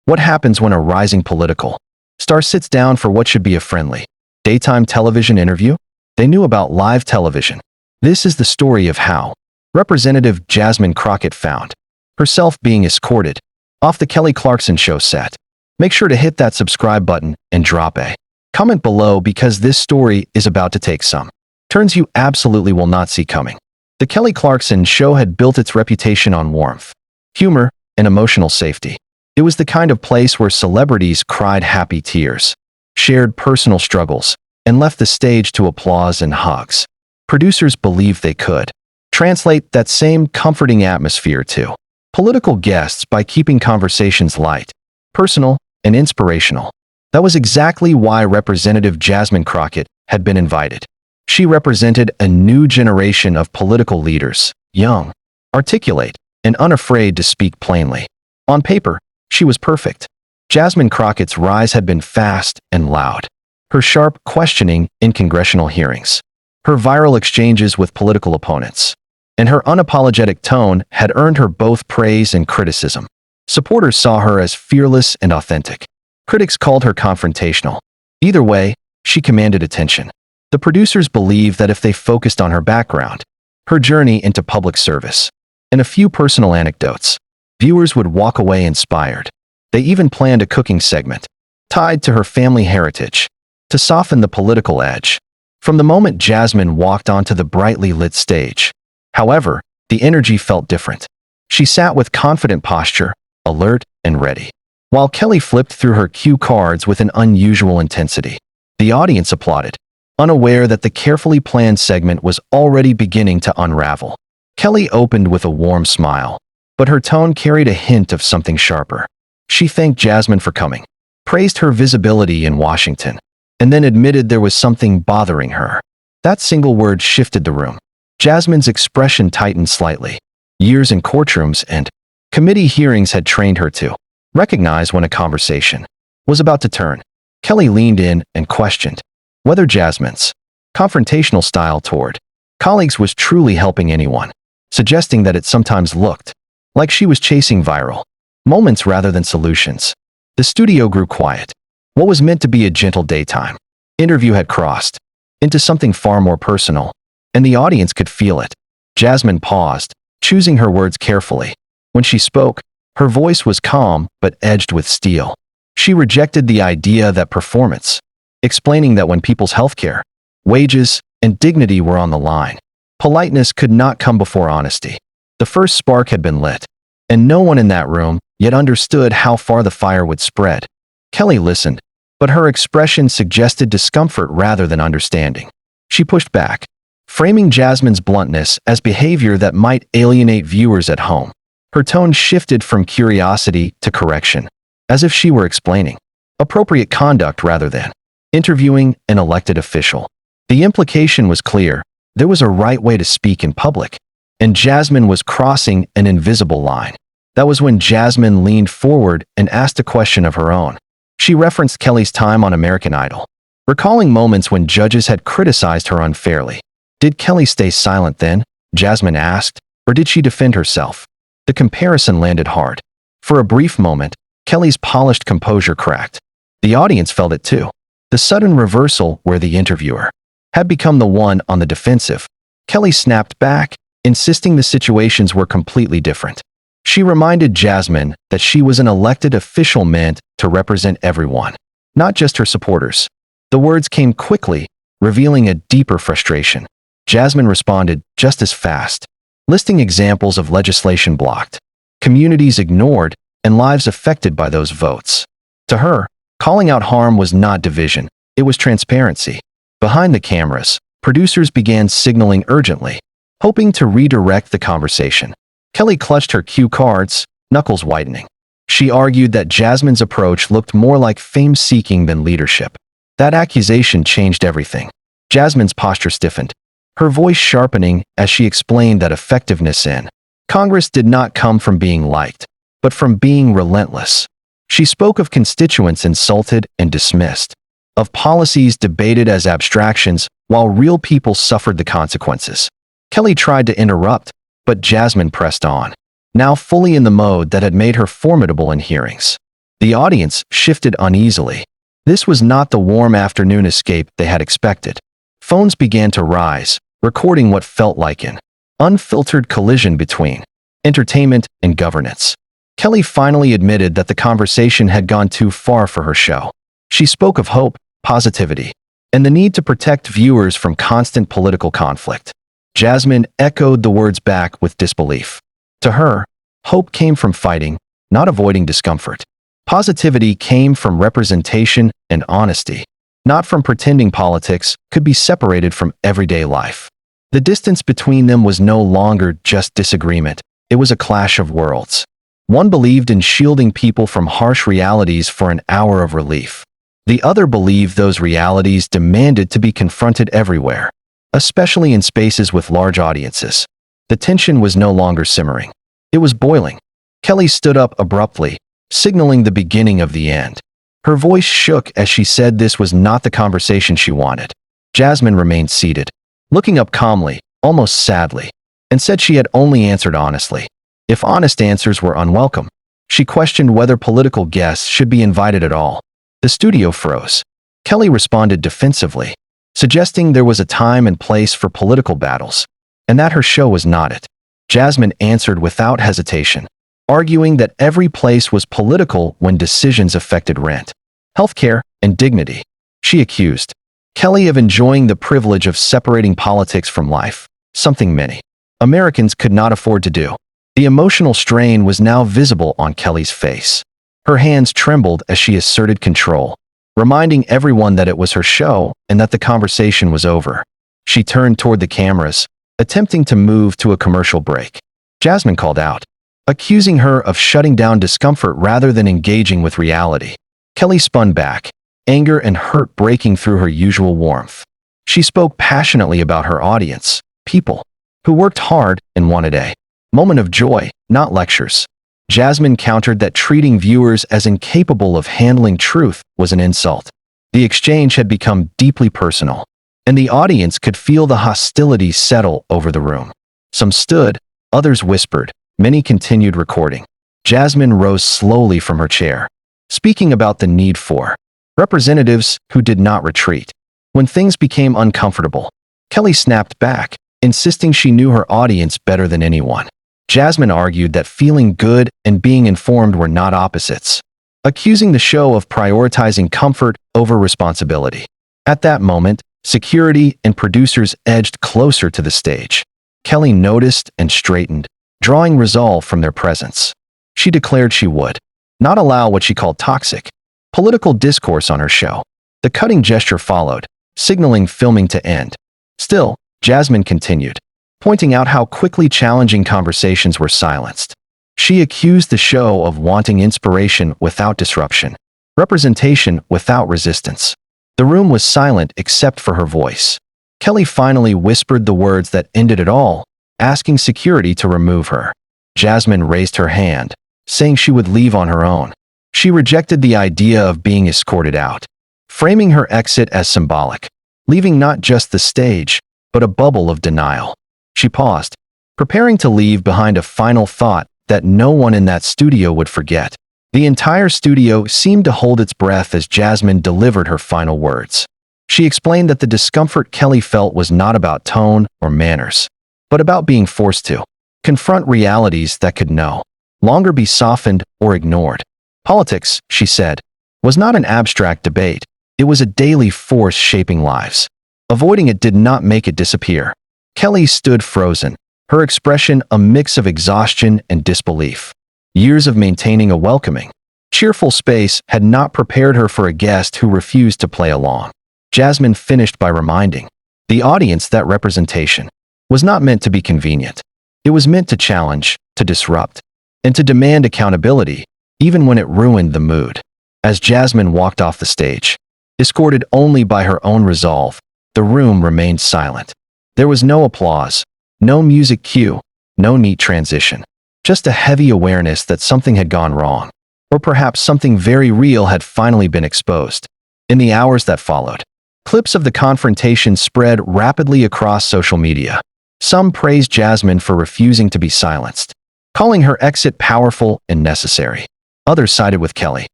What happens when a rising political star sits down for what should be a friendly daytime television interview? They knew about live television. This is the story of how Representative Jasmine Crockett found herself being escorted off the Kelly Clarkson show set. Make sure to hit that subscribe button and drop a comment below because this story is about to take some turns you absolutely will not see coming. The Kelly Clarkson show had built its reputation on warmth, humor, and emotional safety. It was the kind of place where celebrities cried happy tears, shared personal struggles, and left the stage to applause and hugs. Producers believed they could translate that same comforting atmosphere to political guests by keeping conversations light, personal, and inspirational. That was exactly why Representative Jasmine Crockett had been invited. She represented a new generation of political leaders, young, articulate, and unafraid to speak plainly. On paper, she was perfect. Jasmine Crockett's rise had been fast and loud. Her sharp questioning in congressional hearings, her viral exchanges with political opponents, and her unapologetic tone had earned her both praise and criticism. Supporters saw her as fearless and authentic. Critics called her confrontational. Either way, she commanded attention. The producers believed that if they focused on her background, her journey into public service, and a few personal anecdotes, viewers would walk away inspired. They even planned a cooking segment tied to her family heritage to soften the political edge. From the moment Jasmine walked onto the brightly lit stage, however, the energy felt different. She sat with confident posture, alert and ready, while Kelly flipped through her cue cards with an unusual intensity. The audience applauded, unaware that the carefully planned segment was already beginning to unravel. Kelly opened with a warm smile, but her tone carried a hint of something sharper. She thanked Jasmine for coming, praised her visibility in Washington, and then admitted there was something bothering her. That single word shifted the room. Jasmine's expression tightened slightly. Years in courtrooms and committee hearings had trained her to recognize when a conversation was about to turn. Kelly leaned in and questioned whether Jasmine's confrontational style toward colleagues was truly helping anyone, suggesting that it sometimes looked like she was chasing viral moments rather than solutions. The studio grew quiet. What was meant to be a gentle daytime interview had crossed into something far more personal, and the audience could feel it. Jasmine paused, choosing her words carefully. When she spoke, her voice was calm but edged with steel. She rejected the idea that performance, explaining that when people's healthcare, wages, and dignity were on the line, politeness could not come before honesty. The first spark had been lit, and no one in that room yet understood how far the fire would spread. Kelly listened, but her expression suggested discomfort rather than understanding. She pushed back, framing Jasmine's bluntness as behavior that might alienate viewers at home. Her tone shifted from curiosity to correction, as if she were explaining appropriate conduct rather than interviewing an elected official. The implication was clear. There was a right way to speak in public, and Jasmine was crossing an invisible line. That was when Jasmine leaned forward and asked a question of her own. She referenced Kelly's time on American Idol, recalling moments when judges had criticized her unfairly. Did Kelly stay silent then? Jasmine asked, or did she defend herself? The comparison landed hard. For a brief moment, Kelly's polished composure cracked. The audience felt it too. The sudden reversal where the interviewer had become the one on the defensive. Kelly snapped back, insisting the situations were completely different. She reminded Jasmine that she was an elected official meant to represent everyone, not just her supporters. The words came quickly, revealing a deeper frustration. Jasmine responded just as fast, listing examples of legislation blocked, communities ignored, and lives affected by those votes. To her, calling out harm was not division, it was transparency. Behind the cameras, producers began signaling urgently, hoping to redirect the conversation. Kelly clutched her cue cards, knuckles whitening. She argued that Jasmine's approach looked more like fame-seeking than leadership. That accusation changed everything. Jasmine's posture stiffened, her voice sharpening as she explained that effectiveness in Congress did not come from being liked, but from being relentless. She spoke of constituents insulted and dismissed, of policies debated as abstractions while real people suffered the consequences. Kelly tried to interrupt, but Jasmine pressed on, now fully in the mode that had made her formidable in hearings. The audience shifted uneasily. This was not the warm afternoon escape they had expected. Phones began to rise, recording what felt like an unfiltered collision between entertainment and governance. Kelly finally admitted that the conversation had gone too far for her show. She spoke of hope, positivity, and the need to protect viewers from constant political conflict. Jasmine echoed the words back with disbelief. To her, hope came from fighting, not avoiding discomfort. Positivity came from representation and honesty, not from pretending politics could be separated from everyday life. The distance between them was no longer just disagreement, it was a clash of worlds. One believed in shielding people from harsh realities for an hour of relief. The other believed those realities demanded to be confronted everywhere, especially in spaces with large audiences. The tension was no longer simmering. It was boiling. Kelly stood up abruptly, signaling the beginning of the end. Her voice shook as she said this was not the conversation she wanted. Jasmine remained seated, looking up calmly, almost sadly, and said she had only answered honestly. If honest answers were unwelcome, she questioned whether political guests should be invited at all. The studio froze. Kelly responded defensively, suggesting there was a time and place for political battles, and that her show was not it. Jasmine answered without hesitation, arguing that every place was political when decisions affected rent, healthcare, and dignity. She accused Kelly of enjoying the privilege of separating politics from life, something many Americans could not afford to do. The emotional strain was now visible on Kelly's face. Her hands trembled as she asserted control, reminding everyone that it was her show and that the conversation was over. She turned toward the cameras, attempting to move to a commercial break. Jasmine called out, accusing her of shutting down discomfort rather than engaging with reality. Kelly spun back, anger and hurt breaking through her usual warmth. She spoke passionately about her audience, people who worked hard and wanted a moment of joy, not lectures. Jasmine countered that treating viewers as incapable of handling truth was an insult. The exchange had become deeply personal, and the audience could feel the hostility settle over the room. Some stood, others whispered, many continued recording. Jasmine rose slowly from her chair, speaking about the need for representatives who did not retreat. When things became uncomfortable, Kelly snapped back, insisting she knew her audience better than anyone. Jasmine argued that feeling good and being informed were not opposites, accusing the show of prioritizing comfort over responsibility. At that moment, security and producers edged closer to the stage. Kelly noticed and straightened, drawing resolve from their presence. She declared she would not allow what she called toxic political discourse on her show. The cutting gesture followed, signaling filming to end. Still, Jasmine continued, pointing out how quickly challenging conversations were silenced. She accused the show of wanting inspiration without disruption, representation without resistance. The room was silent except for her voice. Kelly finally whispered the words that ended it all, asking security to remove her. Jasmine raised her hand, saying she would leave on her own. She rejected the idea of being escorted out, framing her exit as symbolic, leaving not just the stage, but a bubble of denial. She paused, preparing to leave behind a final thought that no one in that studio would forget. The entire studio seemed to hold its breath as Jasmine delivered her final words. She explained that the discomfort Kelly felt was not about tone or manners, but about being forced to confront realities that could no longer be softened or ignored. Politics, she said, was not an abstract debate. It was a daily force shaping lives. Avoiding it did not make it disappear. Kelly stood frozen, her expression a mix of exhaustion and disbelief. Years of maintaining a welcoming, cheerful space had not prepared her for a guest who refused to play along. Jasmine finished by reminding the audience that representation was not meant to be convenient. It was meant to challenge, to disrupt, and to demand accountability, even when it ruined the mood. As Jasmine walked off the stage, escorted only by her own resolve, the room remained silent. There was no applause, no music cue, no neat transition, just a heavy awareness that something had gone wrong, or perhaps something very real had finally been exposed. In the hours that followed, clips of the confrontation spread rapidly across social media. Some praised Jasmine for refusing to be silenced, calling her exit powerful and necessary. Others sided with Kelly,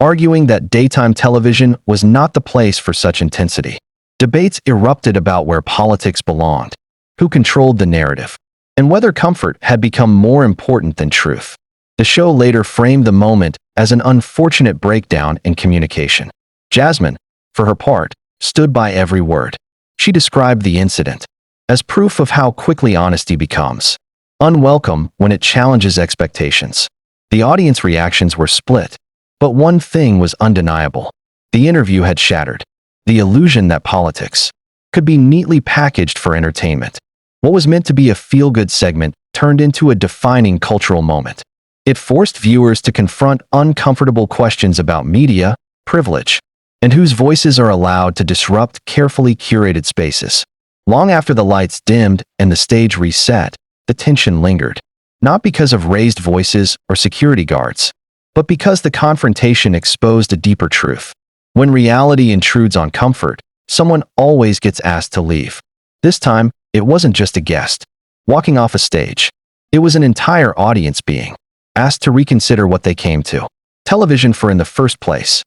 arguing that daytime television was not the place for such intensity. Debates erupted about where politics belonged, who controlled the narrative, and whether comfort had become more important than truth. The show later framed the moment as an unfortunate breakdown in communication. Jasmine, for her part, stood by every word. She described the incident as proof of how quickly honesty becomes unwelcome when it challenges expectations. The audience reactions were split, but one thing was undeniable. The interview had shattered the illusion that politics could be neatly packaged for entertainment. What was meant to be a feel-good segment turned into a defining cultural moment. It forced viewers to confront uncomfortable questions about media, privilege, and whose voices are allowed to disrupt carefully curated spaces. Long after the lights dimmed and the stage reset, the tension lingered, not because of raised voices or security guards, but because the confrontation exposed a deeper truth. When reality intrudes on comfort, someone always gets asked to leave. This time, it wasn't just a guest walking off a stage. It was an entire audience being asked to reconsider what they came to television for in the first place.